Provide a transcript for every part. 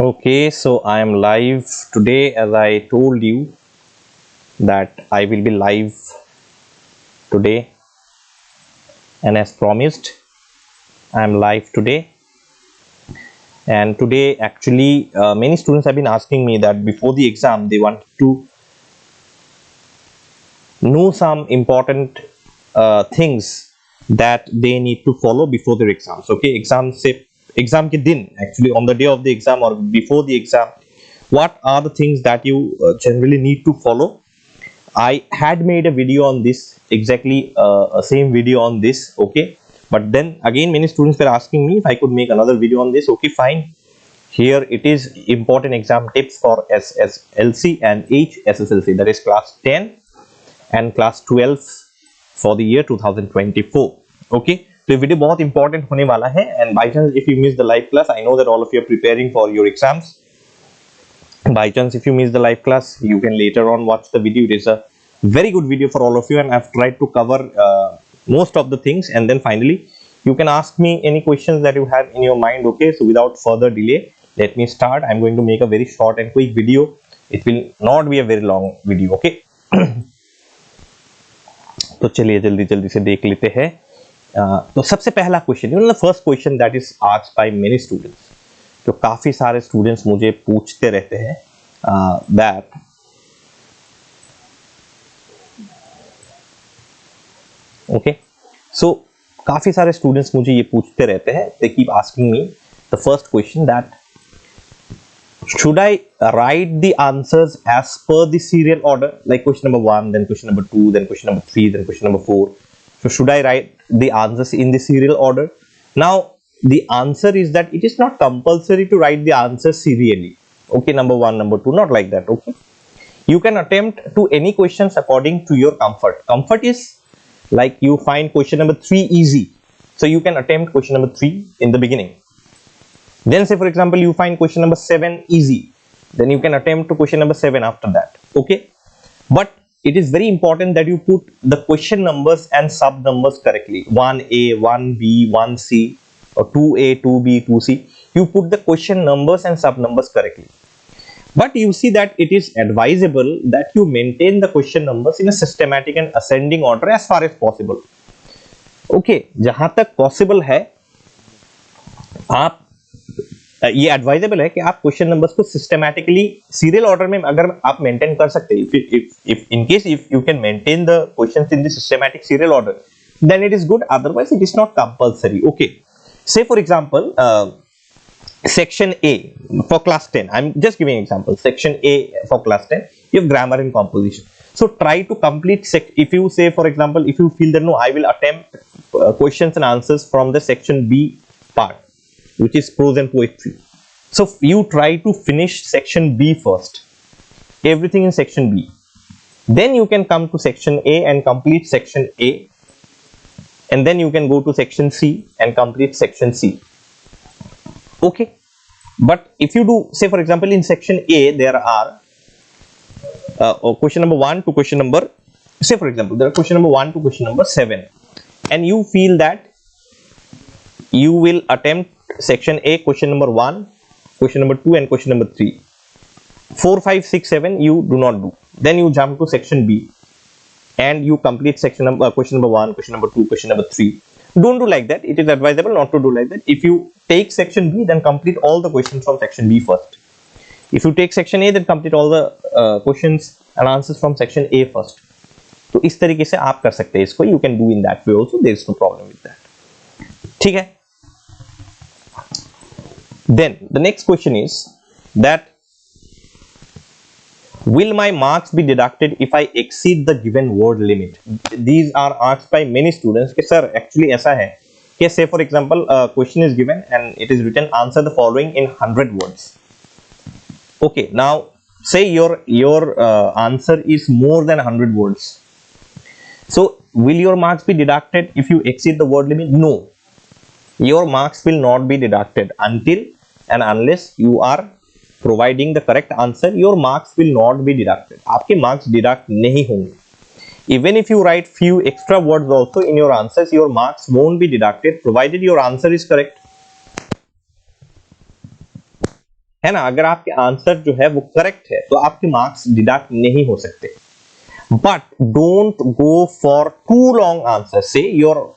Okay, so I am live today, as I told you that I will be live today, and as promised I am live today. And today actually many students have been asking me that before the exam they want to know some important things that they need to follow before their exams. Okay, exam ke din, actually on the day of the exam or before the exam, what are the things that you generally need to follow. I had made a video on this, exactly same video on this. Okay, but then again many students were asking me if I could make another video on this. Okay, fine. Here it is, important exam tips for SSLC and HSSLC, that is class 10 and class 12 for the year 2024. Okay, तो ये video बहुत important होने वाला है, and by chance if you miss the live class, I know that all of you are preparing for your exams. By chance if you miss the live class, you can later on watch the video. It is a very good video for all of you, and I've tried to cover most of the things, and then finally you can ask me any questions that you have in your mind. Okay, so without further delay, let me start. I'm going to make a very short and quick video. It will not be a very long video. Okay. तो चलिए जल्दी जल्दी से देख लेते हैं. तो सबसे पहला question, the first question that is asked by many students, तो काफी सारे स्टूडेंट्स मुझे पूछते रहते हैं दैट ओके, सो काफी सारे स्टूडेंट्स मुझे ये पूछते रहते हैं, they keep asking me the first question that should I write the answers as per the serial order, like question number 1, then question number 2, then question number 3, then question number 4. So should I write the answers in the serial order? Now the answer is that it is not compulsory to write the answers serially. Okay, number 1, number 2, not like that. Okay, you can attempt to any questions according to your comfort. Comfort is like you find question number 3 easy, so you can attempt question number 3 in the beginning. Then say for example you find question number 7 easy, then you can attempt to question number 7 after that. Okay, but it is very important that you put the question numbers and sub numbers correctly. 1A, 1B, 1C, or 2A, 2B, 2C. You put the question numbers and sub numbers correctly. But you see that it is advisable that you maintain the question numbers in a systematic and ascending order as far as possible. Okay, जहां तक possible है आप ये advisable है कि आप question numbers को systematically serial order में अगर आप मेंटेन कर सकते हैं, if in case if you can maintain the questions in the systematic serial order, then it is good. Otherwise it is not compulsory. Okay, say for example section A for class 10, I'm just giving an example. Section A for class 10, you have grammar and composition. So try to complete if you say for example, if you feel that no, I will attempt questions and answers from the section B part, which is prose and poetry. So you try to finish section B first, everything in section B. Then you can come to section A and complete section A, and then you can go to section C and complete section C. Okay, but if you do, say for example in section A there are question number 1 to question number, say for example there are question number 1 to question number 7, and you feel that you will attempt section A question number 1, question number 2 and question number 3. 4, 5, 6, 7 you do not do. Then you jump to section B and you complete section number question number 1, question number 2, question number 3. Don't do like that. It is advisable not to do like that. If you take section B, then complete all the questions from section B first. If you take section A, then complete all the questions and answers from section A first. तो इस तरीके से आप कर सकते हैं इसको. You can do in that way also. There is no problem with that. ठीक है. Then the next question is that will my marks be deducted if I exceed the given word limit? These are asked by many students कि sir actually ऐसा है कि say for example question is given and it is written answer the following in 100 words. Okay, now say your answer is more than 100 words. So will your marks be deducted if you exceed the word limit? No, your marks will not be deducted until and unless you are providing the correct answer. Your marks will not be deducted. आपके marks deduct नहीं होंगे. Even if you write few extra words also in your answers, your marks won't be deducted provided your answer is correct. है ना, अगर आपके answer जो है वो करेक्ट है तो आपके मार्क्स डिडक्ट नहीं हो सकते. But don't go for too long answers. Say your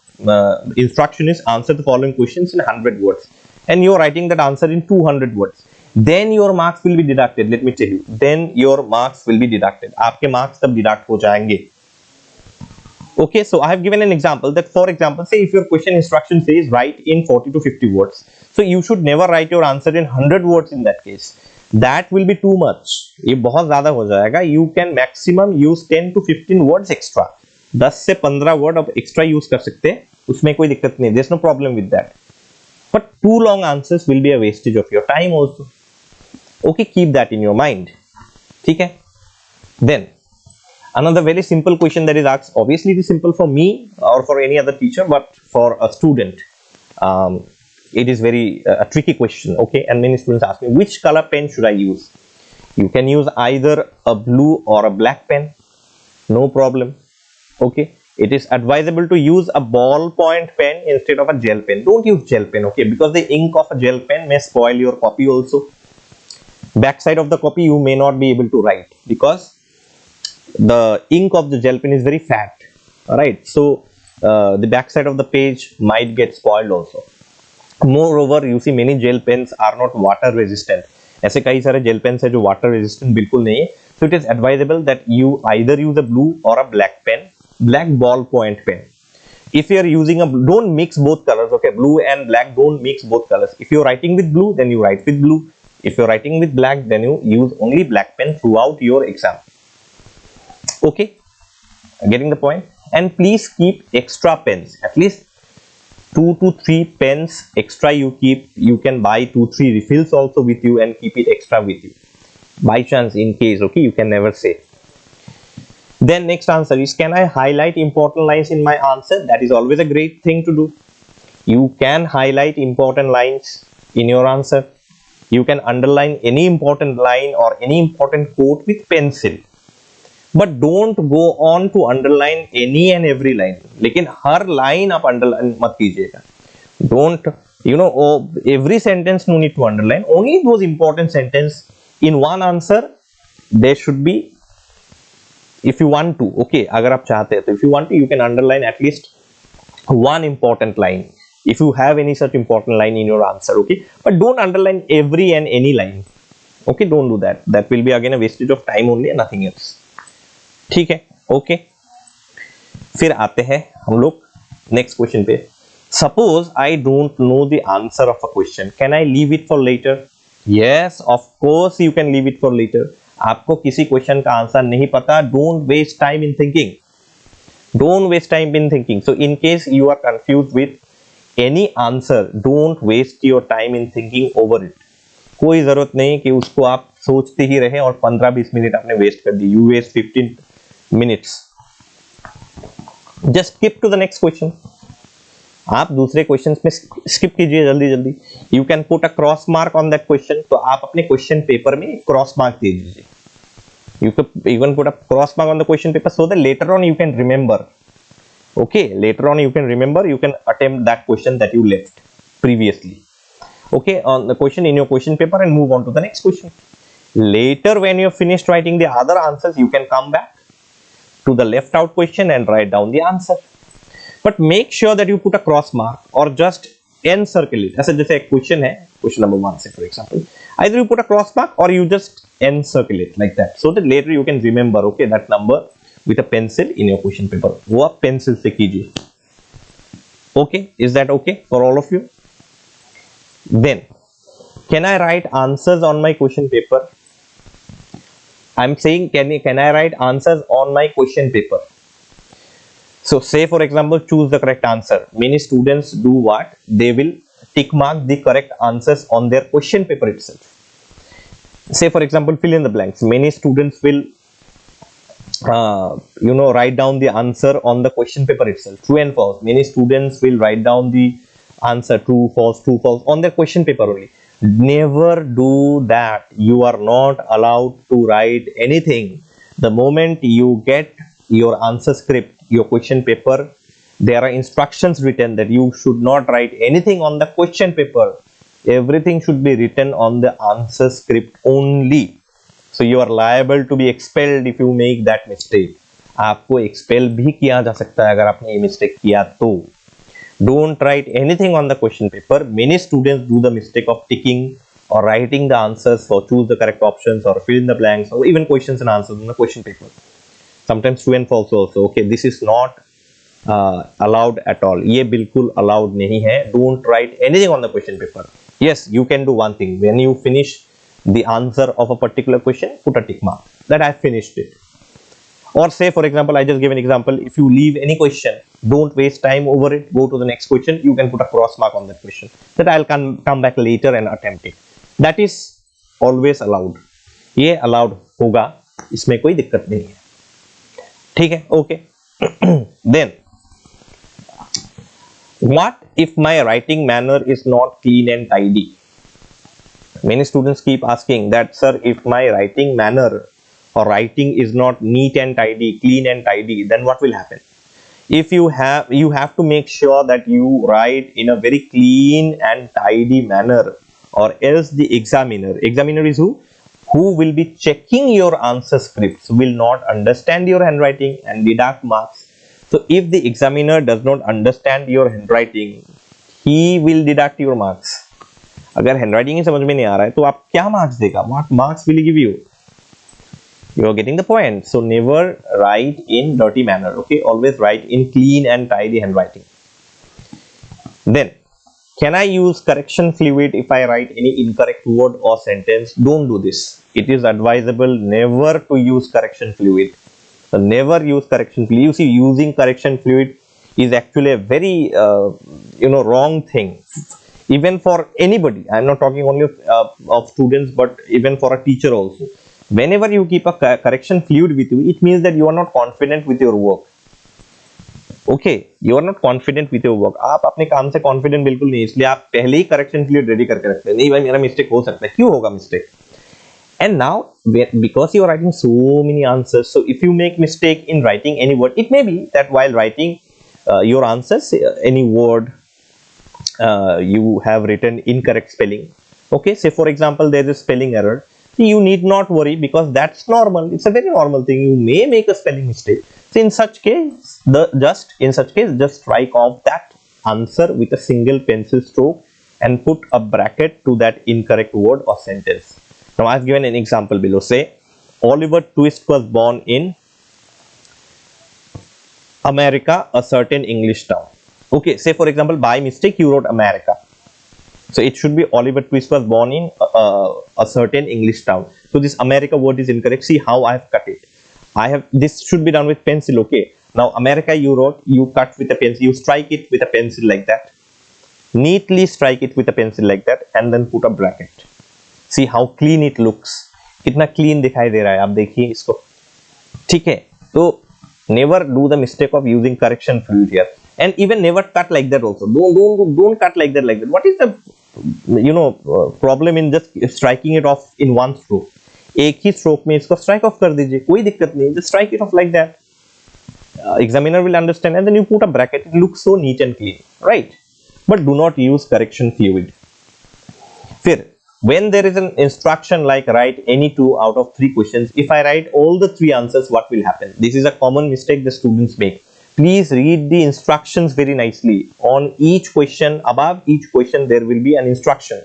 instruction is answer the following questions in 100 words and you're writing that answer in 200 words. Then your marks will be deducted. Let me tell you. Then your marks will be deducted. आपके marks तब deduct हो जाएंगे. Okay, so I have given an example that, for example, say if your question instruction says write in 40 to 50 words. So you should never write your answer in 100 words in that case. That will be too much. ये बहुत ज्यादा हो जाएगा. You can maximum use 10 to 15 words extra. 10 से 15 word अब extra use कर सकते हैं, उसमें कोई दिक्कत नहीं. There's no problem with that. But too long answers will be a wastage of your time also. Okay, keep that in your mind. ठीक है? Then another very simple question that is asked. Obviously, it is simple for me or for any other teacher, but for a student, it is very a tricky question. Okay, and many students ask me, which color pen should I use? You can use either a blue or a black pen, no problem. Okay, it is advisable to use a ballpoint pen instead of a gel pen. Don't use gel pen, okay, because the ink of a gel pen may spoil your copy also. Backside of the copy you may not be able to write because the ink of the gel pen is very fat. All right, so the backside of the page might get spoiled also. Moreover, you see many gel pens are not water resistant. ऐसे कई सारे gel pens है जो water resistant बिल्कुल नहीं है. So it is advisable that you either use a blue or a black pen, black ballpoint pen. If you are using a, don't mix both colors. Okay, blue and black, don't mix both colors. If you are writing with blue, then you write with blue. If you are writing with black, then you use only black pen throughout your exam. Okay, getting the point. And please keep extra pens, at least 2 to 3 pens extra you keep. You can buy 2-3 refills also with you and keep it extra with you by chance, in case. Okay, you can never say. Then next answer is, can I highlight important lines in my answer? That is always a great thing to do. You can highlight important lines in your answer. You can underline any important line or any important quote with pencil. But don't go on to underline any and every line. लेकिन हर line आप underline मत कीजिएगा. Don't, you know, every sentence no need to underline. Only those important sentence in one answer there should be, if you want to. Okay, अगर आप चाहते हैं तो if you want to, you can underline at least one important line. If you have any such important line in your answer, okay. But don't underline every and any line. Okay, don't do that. That will be again a wastage of time only and nothing else. ठीक है, okay. फिर आते हैं हम लोग next question पे. Suppose I don't know the answer of a question, can I leave it for later? Yes, of course you can leave it for later. आपको किसी क्वेश्चन का आंसर नहीं पता, don't waste time in thinking. Don't waste time in thinking. So in case you are confuse with any answer, don't waste your time in thinking over it. कोई जरूरत नहीं कि उसको आप सोचते ही रहे और 15-20 मिनट आपने वेस्ट कर दी. You waste 15 minutes. Just skip to the next question. आप दूसरे क्वेश्चंस में स्किप कीजिए जल्दी जल्दी. You can put a cross mark on that question. तो आप अपने क्वेश्चन पेपर में क्रॉस मार्क दे दीजिए. You can put a cross mark on the question paper so that later on you can remember. Okay, later on you can remember. You can attempt that question that you left previously. Okay, on the question in your question paper and move on to the next question. Later, when you finished writing the other answers, you can come back to the left out question and write down the answer. But make sure that you put a cross mark or just encircle it. ऐसा जैसे एक question है, question number 1 से for example, either you put a cross mark or you just encircle it like that so that later you can remember, okay, that number with a pencil in your question paper. वो आप pencil से कीजिए. Okay, is that okay for all of you? Then can I write answers on my question paper? I'm saying can I write answers on my question paper? So say for example, choose the correct answer. Many students do what? They will tick mark the correct answers on their question paper itself. Say for example, fill in the blanks. Many students will write down the answer on the question paper itself, true and false. Many students will write down the answer true, false on their question paper only. Never do that. You are not allowed to write anything. The moment you get your answer script, your question paper, there are instructions written that you should not write anything on the question paper. everything should be written on the answer script only. So you are liable to be expelled if you make that mistake. आपको expel भी किया जा सकता है अगर आपने ये mistake किया तो. Don't write anything on the question paper. Many students do the mistake of ticking or writing the answers or choose the correct options or fill in the blanks or even questions and answers in the question paper. Sometimes students also. Okay, this is not allowed at all. ये बिल्कुल allowed नहीं है. Don't write anything on the question paper. Yes, you can do one thing. When you finish the answer of a particular question, put a tick mark that I finished it. Or say, for example, I just gave an example. If you leave any question, don't waste time over it. Go to the next question. You can put a cross mark on that question. That I'll come back later and attempt it. That is always allowed. ये allowed होगा. इसमें कोई दिक्कत नहीं है. ठीक है? Okay. Then, what if my writing manner is not clean and tidy? Many students keep asking that, sir, if my writing manner or writing is not neat and tidy, clean and tidy, then what will happen? If you have to make sure that you write in a very clean and tidy manner, or else the examiner is who will be checking your answer scripts, will not understand your handwriting and deduct marks. So if the examiner does not understand your handwriting, he will deduct your marks. अगर handwriting ही समझ में नहीं आ रहा है तो आप क्या marks देगा? What marks will he give you? You are getting the point. So never write in dirty manner. Okay, always write in clean and tidy handwriting. Then, can I use correction fluid if I write any incorrect word or sentence? Don't do this. It is advisable never to use correction fluid. So never use correction fluid. You see, using correction fluid is actually a very wrong thing. Even for anybody. I am not talking only of students, but even for a teacher also. Whenever you keep a correction fluid with you, it means that you are not confident with your work. Okay, you are not confident with your work. आप अपने काम से confident बिल्कुल नहीं, इसलिए आप पहले ही correction fluid ready करके रखते हैं. नहीं भाई मेरा mistake हो सकता है, क्यों होगा mistake? And now, because you are writing so many answers, so if you make mistake in writing any word, it may be that while writing your answers, any word you have written incorrect spelling. Okay, say for example there is a spelling error. You need not worry because that's normal. It's a very normal thing. You may make a spelling mistake. So in such case, just strike off that answer with a single pencil stroke and put a bracket to that incorrect word or sentence. Now I've given an example below. Say Oliver Twist was born in America, a certain English town. Okay, say for example by mistake you wrote America. So it should be Oliver Twist was born in a certain English town. So this America word is incorrect. See how I have cut it. This should be done with pencil. Okay. Now America you wrote, you cut with a pencil, you strike it with a pencil like that. Neatly strike it with a pencil like that and then put a bracket. See how clean it looks. कितना clean दिखाई दे रहा है, आप देखिए इसको. ठीक है. तो never do the mistake of using correction fluid here. And even never cut like that also. Don't cut like that. What is the problem in just striking it off in one stroke? एक ही stroke में इसको strike off कर दीजिए, कोई दिक्कत नहीं. Just strike it off like that. Examiner will understand, and then you put a bracket. It looks so neat and clean, right? But do not use correction fluid. फिर when there is an instruction like write any 2 out of 3 questions, if I write all the 3 answers, what will happen? This is a common mistake the students make. Please read the instructions very nicely. On each question, above each question, there will be an instruction.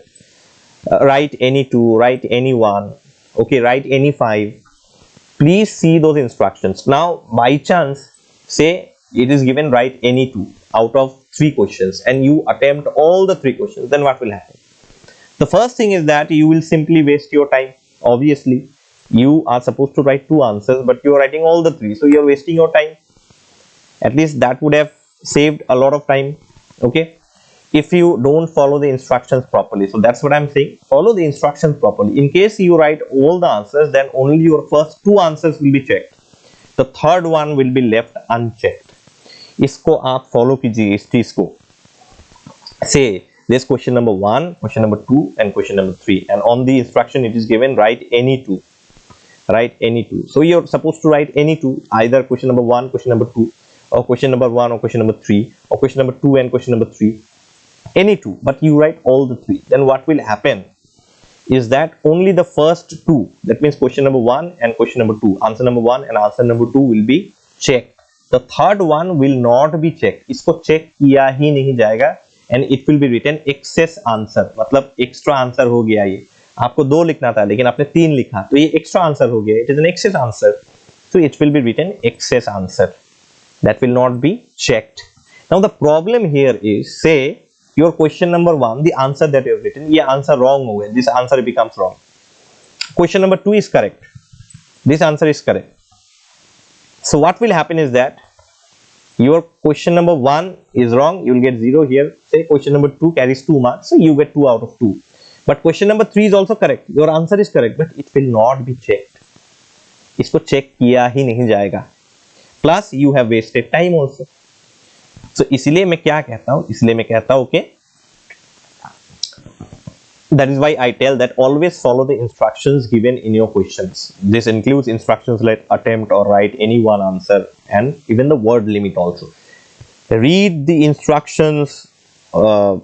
Write any 2, write any 1, okay, write any 5. Please see those instructions. Now, by chance, say it is given write any 2 out of 3 questions and you attempt all the 3 questions, then what will happen? The first thing is that you will simply waste your time. Obviously, you are supposed to write 2 answers, but you are writing all the 3, so you are wasting your time. At least that would have saved a lot of time. Okay, if you don't follow the instructions properly. So that's what I'm saying. Follow the instructions properly. In case you write all the answers, then only your first 2 answers will be checked. The third one will be left unchecked. इसको आप follow कीजिए इस चीज को. Say this question number 1, question number 2, and question number 3. And on the instruction it is given write any 2. Write any 2. So you're supposed to write any 2, either question number 1, question number 2. Or question number 1 or question number 3 or question number 2 and question number 3. any two, but you write all the three, then what will happen is that only the first two, that means question number 1 and question number 2, answer number 1 and answer number 2 will be checked. The third one will not be checked, इसको check किया ही नहीं जाएगा, and it will be written excess answer, मतलब extra answer हो गया, ये आपको 2 लिखना था लेकिन आपने 3 लिखा, तो ये extra answer हो गया, it is an excess answer, so it will be written excess answer, that will not be checked. Now the problem here is, say your question number 1, the answer that you have written, ये answer wrong हो गया, this answer becomes wrong. Question number 2 is correct, this answer is correct. So what will happen is that your question number 1 is wrong, you will get 0 here. Say question number 2 carries 2 marks, so you get 2 out of 2. But question number 3 is also correct, your answer is correct, but it will not be checked. इसको check किया ही नहीं जाएगा. Plus you have wasted time also. So इसलिए मैं क्या कहता हूँ, इसलिए मैं कहता हूँ कि that is why I tell that always follow the instructions given in your questions. This includes instructions like attempt or write any one answer, and even the word limit also. Read the instructions, for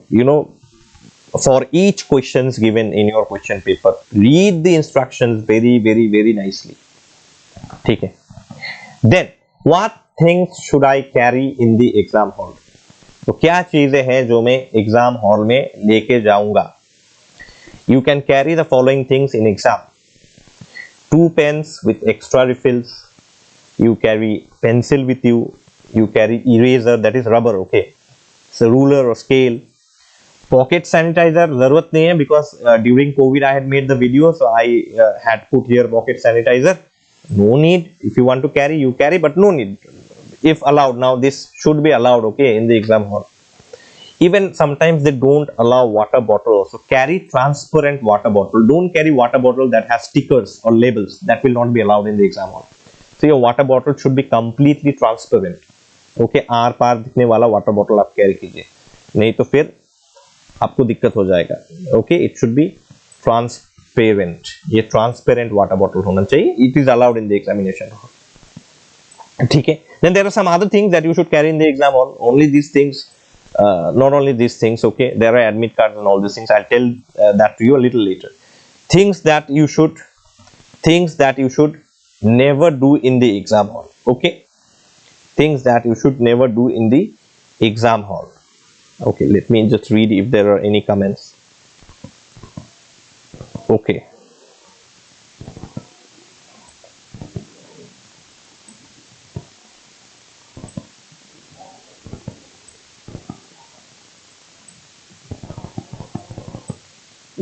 each questions given in your question paper. Read the instructions very nicely. ठीक है. Then what things should I carry in the exam hall? तो क्या चीजें हैं जो मैं exam hall में लेके जाऊंगा? You can carry the following things in exam: 2 pens with extra refills, you carry pencil with you, you carry eraser, that is rubber, okay, so ruler or scale, pocket sanitizer जरूरत नहीं है because during COVID I had made the video, so I had put here pocket sanitizer. No need. If you want to carry, you carry, but no need. If allowed, now this should be allowed, okay, in the exam hall. Even sometimes they don't allow water bottle, so carry transparent water bottle. Don't carry water bottle that has stickers or labels, that will not be allowed in the exam hall. So your water bottle should be completely transparent, okay, आर पार दिखने वाला water bottle आप carry कीजिए, नहीं तो फिर आपको दिक्कत हो जाएगा, okay. It should be transparent, ये transparent water bottle होना चाहिए, it is allowed in the examination hall, ठीक है. Then there are some other things that you should carry in the exam hall, only these things. Not only these things, okay, there are admit cards and all these things. I'll tell that to you a little later. Things that you should never do in the exam hall, okay. Things that you should never do in the exam hall, okay. Let me just read if there are any comments, okay.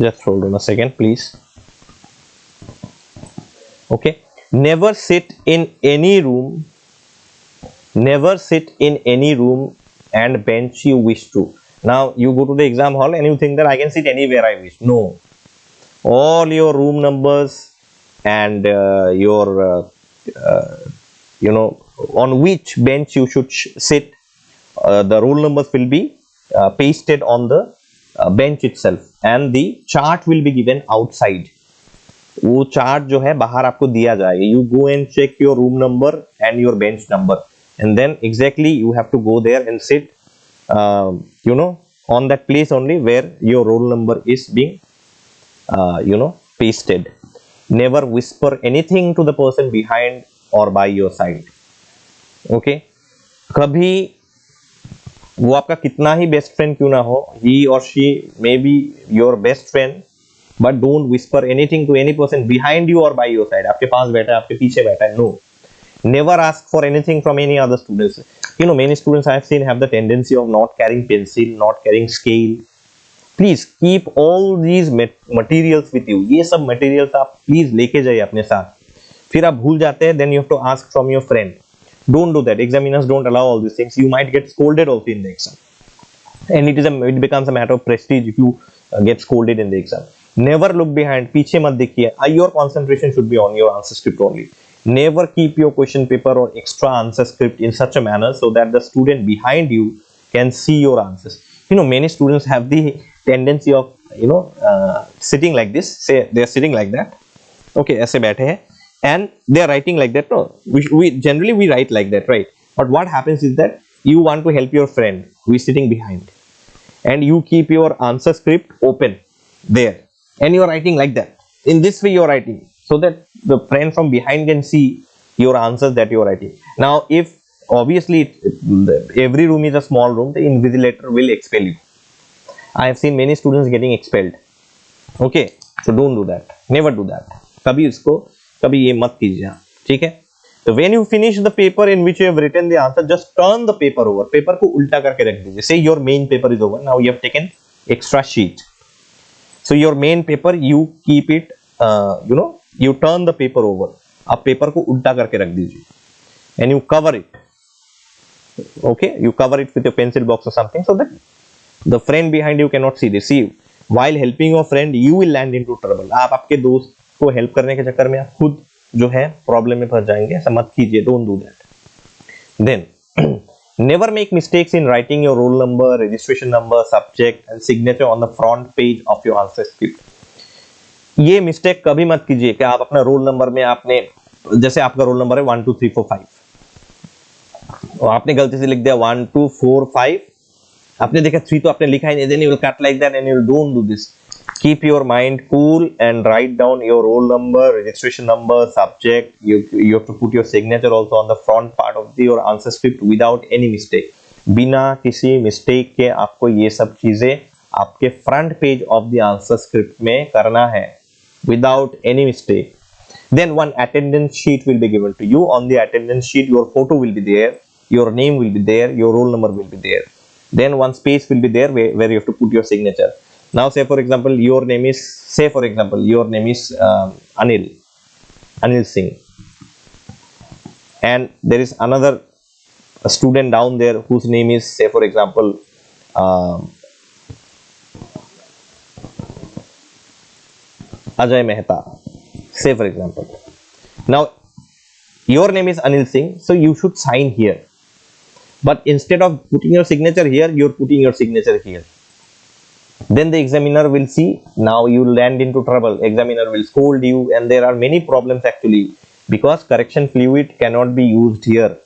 Just hold on a second, please. Okay, never sit in any room and bench you wish to. Now you go to the exam hall and you think that I can sit anywhere I wish. No, all your room numbers and on which bench you should sit, the roll numbers will be pasted on the bench itself, and the chart will be given outside. वो chart जो है बाहर आपको दिया जाएगा. You go and check your room number and your bench number, and then exactly you have to go there and sit on that place only where your roll number is being pasted. Never whisper anything to the person behind or by your side, okay. कभी वो आपका कितना ही best friend क्यों ना हो, he or she may be your best friend, but don't whisper anything to any person behind you or by your side. आपके पास बैठा है, आपके पीछे बैठा है, no. Never ask for anything from any other students. Many students I have seen have the tendency of not carrying pencil, not carrying scale. Please keep all these materials with you. ये सब materials आप please लेके जाइए अपने साथ. फिर आप भूल जाते हैं, then you have to ask from your friend. Don't do that. Examiners don't allow all these things. You might get scolded also in the exam, and it becomes a matter of prestige if you get scolded in the exam. Never look behind. पीछे मत देखिए. Your concentration should be on your answer script only. Never keep your question paper or extra answer script in such a manner so that the student behind you can see your answers. Many students have the tendency of sitting like this. Say they are sitting like that. Okay, ऐसे बैठे हैं. And they are writing like that. No, we generally write like that, right? But what happens is that you want to help your friend who is sitting behind. and you keep your answer script open there, and you are writing like that. In this way you are writing, so that the friend from behind can see your answers that you are writing. Now if obviously every room is a small room, the invigilator will expel you. I have seen many students getting expelled. Okay, so don't do that, never do that. कभी इसको कभी ये मत कीजिए, ठीक है. So when you finish the paper in which you have written the answer, just turn the paper over. Paper को उल्टा करके रख दीजिए. Say your main paper is over. Now you have taken extra sheet. So your main paper you keep it, you turn the paper over. आप paper को उल्टा करके रख दीजिए. And you cover it. Okay, you cover it with your pencil box or something, so that the friend behind you cannot see this. See, while helping your friend, you will land into trouble. आप आपके दोस्त को help करने के चक्कर में आप खुद जो है प्रॉब्लम में फंस जाएंगे. ऐसा मत कीजिए. Don't do that. Then never make mistakes in writing your roll number, registration number, subject and signature on the front page of your answer script. ये मिस्टेक कभी मत कीजिए कि आप अपना रोल नंबर में आपने, जैसे आपका रोल नंबर है 1 2 3 4 5 और आपने गलती से लिख दिया 1 2 4 5. आपने देखा 3 तो आपने लिखा ही नहीं. Then you will cut like that and you don't do this. Keep your mind cool and write down your roll number, registration number, subject. You have to put your signature also on the front part of your answer script without any mistake. बिना किसी mistake के आपको ये सब चीजें आपके front page of the answer script में करना है without any mistake. Then one attendance sheet will be given to you. On the attendance sheet, your photo will be there, your name will be there, your roll number will be there. Then one space will be there where you have to put your signature. Now say for example your name is Anil Singh, and there is another student down there whose name is, say for example, Ajay Mehta, say for example. Now your name is Anil Singh, so you should sign here, but instead of putting your signature here, you're putting your signature here. Then the examiner will see. Now you land into trouble. Examiner will scold you, and there are many problems actually, because correction fluid cannot be used here.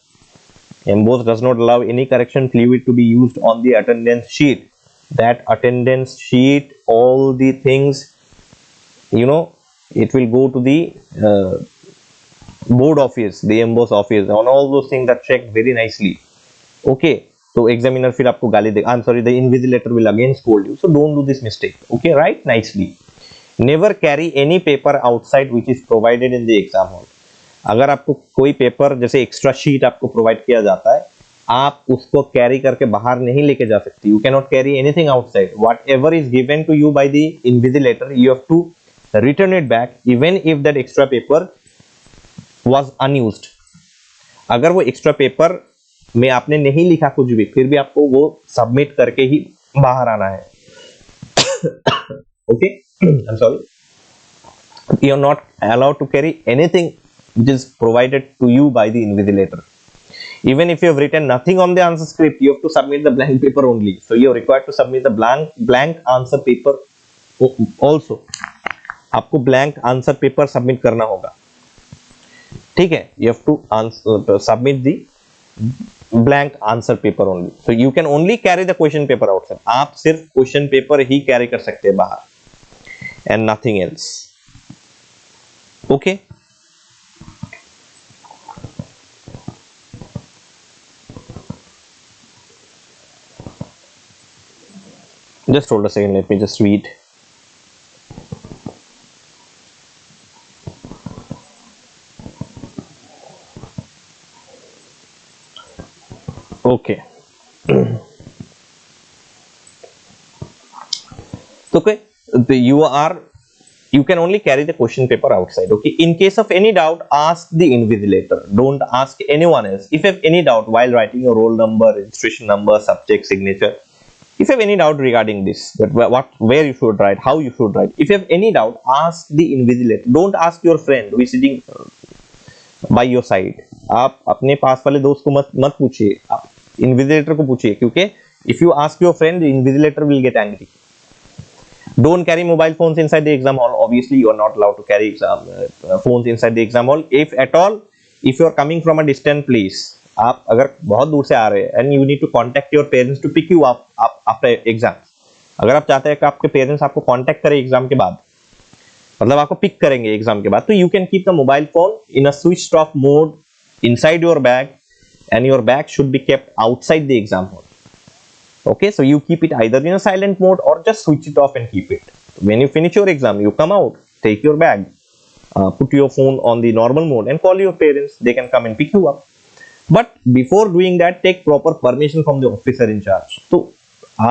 MBOSE does not allow any correction fluid to be used on the attendance sheet. That attendance sheet, all the things, it will go to the board office, the MBOSE office, on all those things that checked very nicely. Okay. So examiner फिर आपको गाली देगा. I'm sorry, the invigilator will again scold you. So don't do this mistake. Okay, write nicely. Never carry any paper outside which is provided in the exam hall. अगर आपको कोई paper जैसे extra sheet आपको provide किया जाता है, आप उसको कैरी करके बाहर नहीं लेके जा सकती. You cannot carry anything outside. Whatever is given to you by the invigilator, you have to return it back, even if that extra paper was unused. अगर वो एक्स्ट्रा पेपर में आपने नहीं लिखा कुछ भी, फिर भी आपको वो सबमिट करके ही बाहर आना है. Okay, I'm sorry. You are not allowed to carry anything which is provided to you by the invigilator. Even if you have written nothing on the answer script, you have to submit the blank paper only. So you are required to submit the blank answer paper also. आपको blank answer paper submit करना होगा. ठीक है, you have to submit the blank answer paper only. So you can only carry the question paper outside. आप सिर्फ question paper ही carry कर सकते हैं बाहर, and nothing else. Okay. Just hold a second. Let me just read. Okay. Okay, you can only carry the question paper outside. Okay, in case of any doubt, ask the invigilator. Don't ask anyone else. If you have any doubt while writing your roll number, registration number, subject, signature, if you have any doubt regarding this, that where you should write, how you should write, if you have any doubt, ask the invigilator. Don't ask your friend who is sitting by your side. आप अपने पास वाले दोस्त को मत पूछिए, आप invigilator को पूछिए, क्योंकि if you ask your friend, the invigilator will get angry. Don't carry mobile phones inside the exam hall. Obviously, you are not allowed to carry phones inside the exam hall. If at all, if you are coming from a distant place, आप अगर बहुत दूर से आ रहे हैं and you need to contact your parents to pick you up after exam, अगर आप चाहते हैं कि आपके पेरेंट्स आपको कॉन्टेक्ट करें एग्जाम के बाद, मतलब आपको पिक करेंगे एग्जाम के बाद, तो you can keep the mobile phone in a switched off mode inside your bag and your bag should be kept outside the exam hall. Okay, so you keep it either in a silent mode or just switch it off and keep it. When you finish your exam, you come out, take your bag, put your phone on the normal mode and call your parents. They can come and pick you up. But before doing that, take proper permission from the officer in charge. तो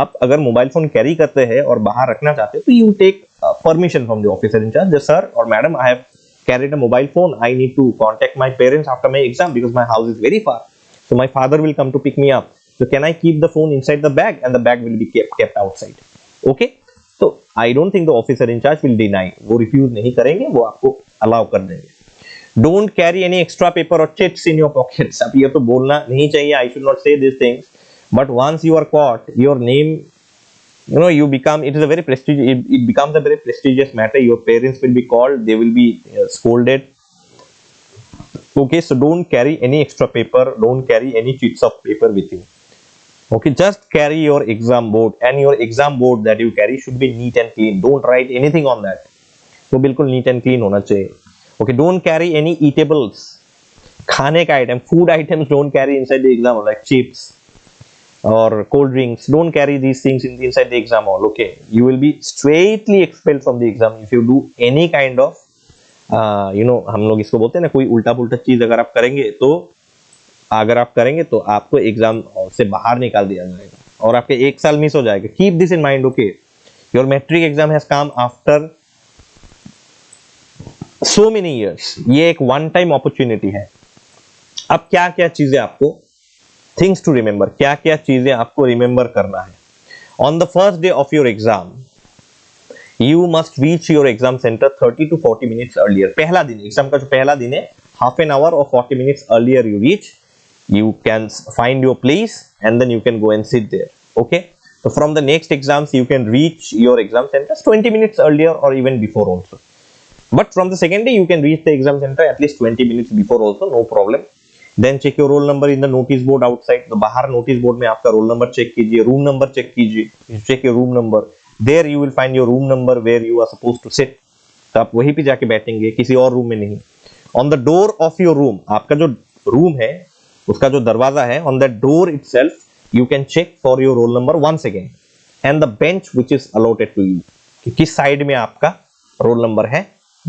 आप अगर mobile phone carry करते हैं और बाहर रखना चाहते हैं तो you take permission from the officer in charge. Just, sir or madam, I have carried a mobile phone. I need to contact my parents after my exam because my house is very far. So my father will come to pick me up. So can I keep the phone inside the bag and the bag will be kept outside? Okay. So I don't think the officer in charge will deny. वो refuse नहीं करेंगे, वो आपको allow कर देंगे. Don't carry any extra paper or chits in your pockets. अब ये तो बोलना नहीं चाहिए. I should not say these things. But once you are caught, your name, you know, you become. It is a very prestigious. It becomes a very prestigious matter. Your parents will be called. They will be scolded. Okay. So don't carry any extra paper. Don't carry any chits of paper with you. Okay, just carry your exam board and your exam board that you carry should be neat and clean. Don't write anything on that. वो बिल्कुल neat and clean होना चाहिए. Okay, don't carry any eatables. खाने का item, food items don't carry inside the exam hall, like chips or cold drinks. Don't carry these things inside the exam hall. Okay, you will be straightly expelled from the exam if you do any kind of, you know, हम लोग इसको बोलते हैं ना, कोई उल्टा पुल्टा चीज अगर आप करेंगे तो आपको एग्जाम से बाहर निकाल दिया जाएगा और आपके 1 साल मिस हो जाएगा. Keep this in mind. Okay, your matric exam has come after so many years. ये एक वन टाइम अपॉर्चुनिटी है. अब क्या क्या चीजें आपको, थिंग्स टू रिमेंबर, क्या क्या चीजें आपको रिमेंबर करना है. On the first day of your exam you must reach your exam centre 30 to 40 minutes earlier. पहला दिन, एग्जाम का जो पहला दिन है, हाफ एन आवर और 40 minutes earlier you reach. You can find your place and then you can go and sit there. Okay, so from the next exams you can reach your exam centers 20 minutes earlier or even before also. But from the second day you can reach the exam center at least 20 minutes before also, no problem. Then check your roll number in the notice board outside. तो बाहर notice board में आपका roll number check कीजिए, room number check कीजिए. You check your room number. There you will find your room number where you are supposed to sit. तो आप वहीं पे जाके बैठेंगे, किसी और रूम में नहीं. On the door of your room, आपका जो रूम है उसका जो दरवाजा है, on that door itself you can check for your roll number once again and the bench which is allotted to you, कि किस साइड में आपका roll number है.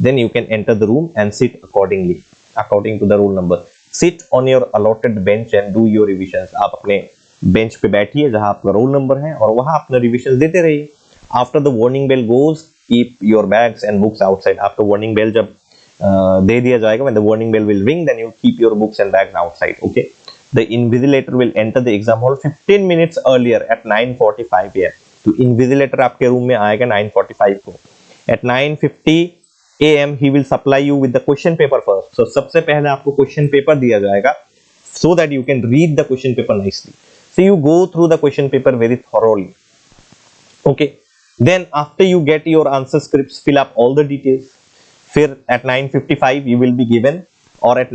Then you can enter the room and sit accordingly, according to the roll number. Sit on your allotted bench and do your revisions. आप अपने bench पे बैठिए जहां आपका रोल नंबर है और वहां अपना रिविजन देते रहिए. After the warning bell goes, keep your bags and books outside. आपका warning bell जब दे दिया जाएगा, when the warning bell will ring, then you keep your books and bags outside. Okay, the invigilator will enter the exam hall 15 minutes earlier at 9:45 am. तो invigilator आपके room में आएगा 9:45 को. At 9:50 am he will supply you with the question paper first. So सबसे पहले आपको question paper दिया जाएगा so that you can read the question paper nicely. So you go through the question paper very thoroughly. Okay, then after you get your answer scripts, fill up all the details. फिर at 9:55 you will be given, or at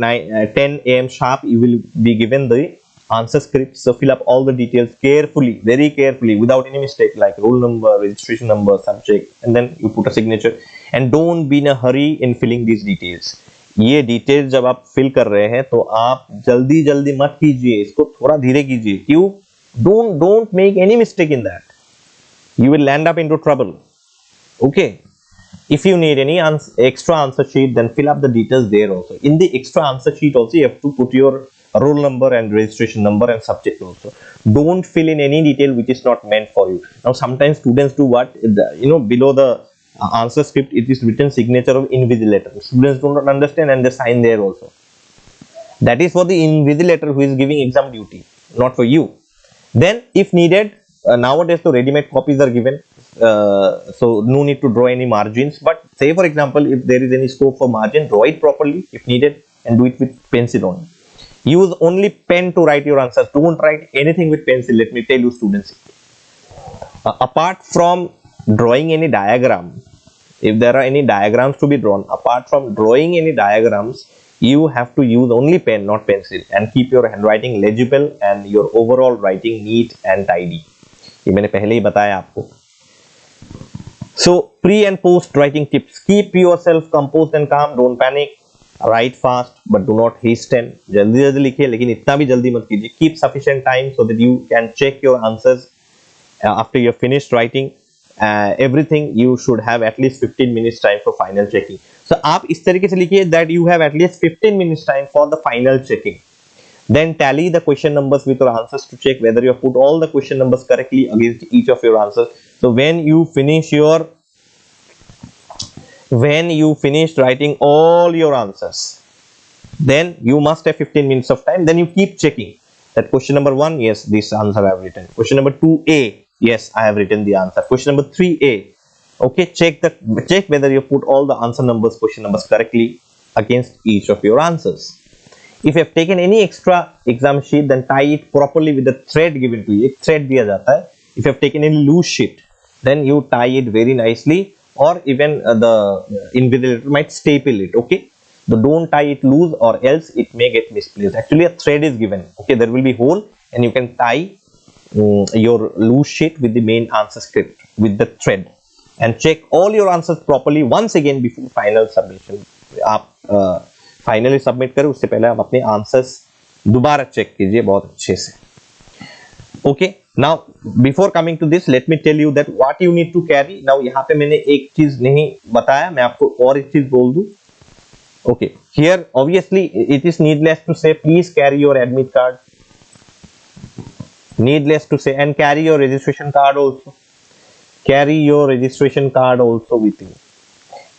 10 am sharp you will be given the answer script. So fill up all the details carefully, very carefully, without any mistake, like roll number, registration number, subject, and then you put a signature. And don't be in a hurry in filling these details. ये details जब आप fill कर रहे हैं तो आप जल्दी जल्दी मत कीजिए, इसको थोड़ा धीरे कीजिए. क्यों? Don't make any mistake in that. You will land up into trouble. Okay. If you need any extra answer sheet, then fill up the details there also. In the extra answer sheet also, you have to put your roll number and registration number and subject also. Don't fill in any detail which is not meant for you. Now, sometimes students do what? You know, below the answer script, it is written signature of invigilator. Students do not understand and they sign there also. That is for the invigilator who is giving exam duty, not for you. Then, if needed, nowadays the ready-made copies are given. So no need to draw any margins, but say for example if there is any scope for margin, draw it properly if needed and do it with pencil only. Use only pen to write your answers. Don't write anything with pencil, let me tell you students. Apart from drawing any diagram, if there are any diagrams to be drawn, apart from drawing any diagrams, you have to use only pen, not pencil, and keep your handwriting legible and your overall writing neat and tidy. ये मैंने पहले ही बताया आपको. So pre and post writing tips: keep yourself composed and calm, don't panic, write fast but do not hasten. जल्दी जल्दी लिखिए लेकिन इतना भी जल्दी मत कीजिए. Keep sufficient time so that you can check your answers after you're finished writing everything. You should have at least 15 minutes time for final checking. So आप इस तरीके से लिखिए that you have at least 15 minutes time for the final checking. Then tally the question numbers with your answers to check whether you have put all the question numbers correctly against each of your answers. So when you finish writing all your answers, then you must have 15 minutes of time. Then you keep checking that question number 1, yes, this answer I have written. Question number 2A, yes, I have written the answer. Question number 3A, okay, check whether you put all the answer numbers, question numbers correctly against each of your answers. If you have taken any extra exam sheet, then tie it properly with the thread given to you. एक thread दिया जाता है. If you have taken any loose sheet, then you tie it very nicely, or even the invigilator might staple it. Okay, so don't tie it loose or else it may get misplaced. Actually, a thread is given. Okay, there will be hole and you can tie your loose sheet with the main answer script with the thread, and check all your answers properly once again before final submission. आप finally submit करें उससे पहले आप अपने answers दोबारा check कीजिए बहुत अच्छे से. Okay, now before coming to this let me tell you that what you need to carry. Now यहाँ पे मैंने एक चीज नहीं बताया, मैं आपको और एक चीज बोल दूं. Okay, here obviously it is needless to say please carry your admit card, needless to say, and carry your registration card also. Carry your registration card also with you.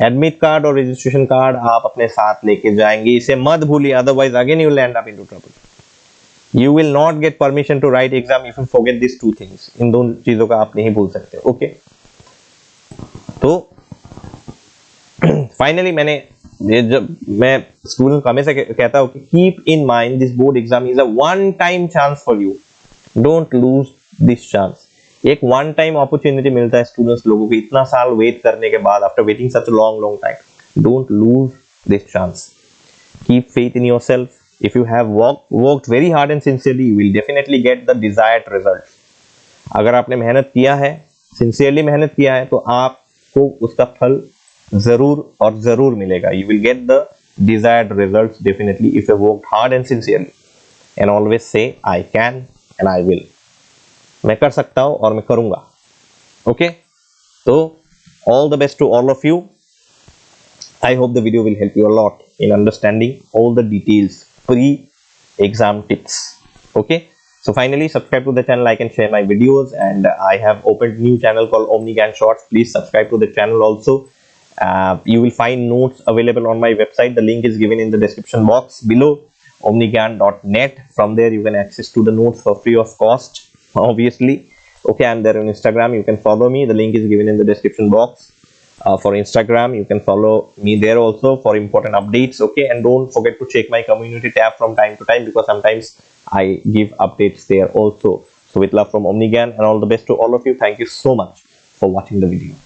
Admit card और registration card आप अपने साथ लेके जाएंगे, इसे मत भूलिए, otherwise again you will end up into trouble. You will not get permission to write exam if you forget this two things. इन दोनों चीजों का आप नहीं भूल सकते. ओके, तो फाइनली जब मैं स्टूडेंट को हमेशा कहता हूं कि keep in mind this board exam is a one time chance for you. Don't lose this chance. एक वन टाइम अपॉर्चुनिटी मिलता है स्टूडेंट्स लोगों को इतना साल वेट करने के बाद, after waiting such a long time. Don't lose this chance. Keep faith in yourself. If you have worked very hard and sincerely, you will definitely get the desired result. अगर आपने मेहनत किया है, सिंसियरली मेहनत किया है, तो आपको उसका फल जरूर और जरूर मिलेगा. You will get the desired results definitely if you worked hard and sincerely. And always say I can and I will. मैं कर सकता हूं और मैं करूंगा. ओके, तो all the best to all of you. I hope the video will help you a lot in understanding all the details, pre-exam tips. Okay, so finally subscribe to the channel, like and share my videos, and I have opened new channel called Omni Gyan Shorts. Please subscribe to the channel also. You will find notes available on my website. The link is given in the description box below, omnigyan.net. From there you can access to the notes for free of cost, obviously. Okay, I'm there on Instagram. You can follow me. The link is given in the description box. For Instagram, you can follow me there also for important updates. Okay, and don't forget to check my community tab from time to time, because sometimes I give updates there also. So with love from Omni Gyan, and all the best to all of you. Thank you so much for watching the video.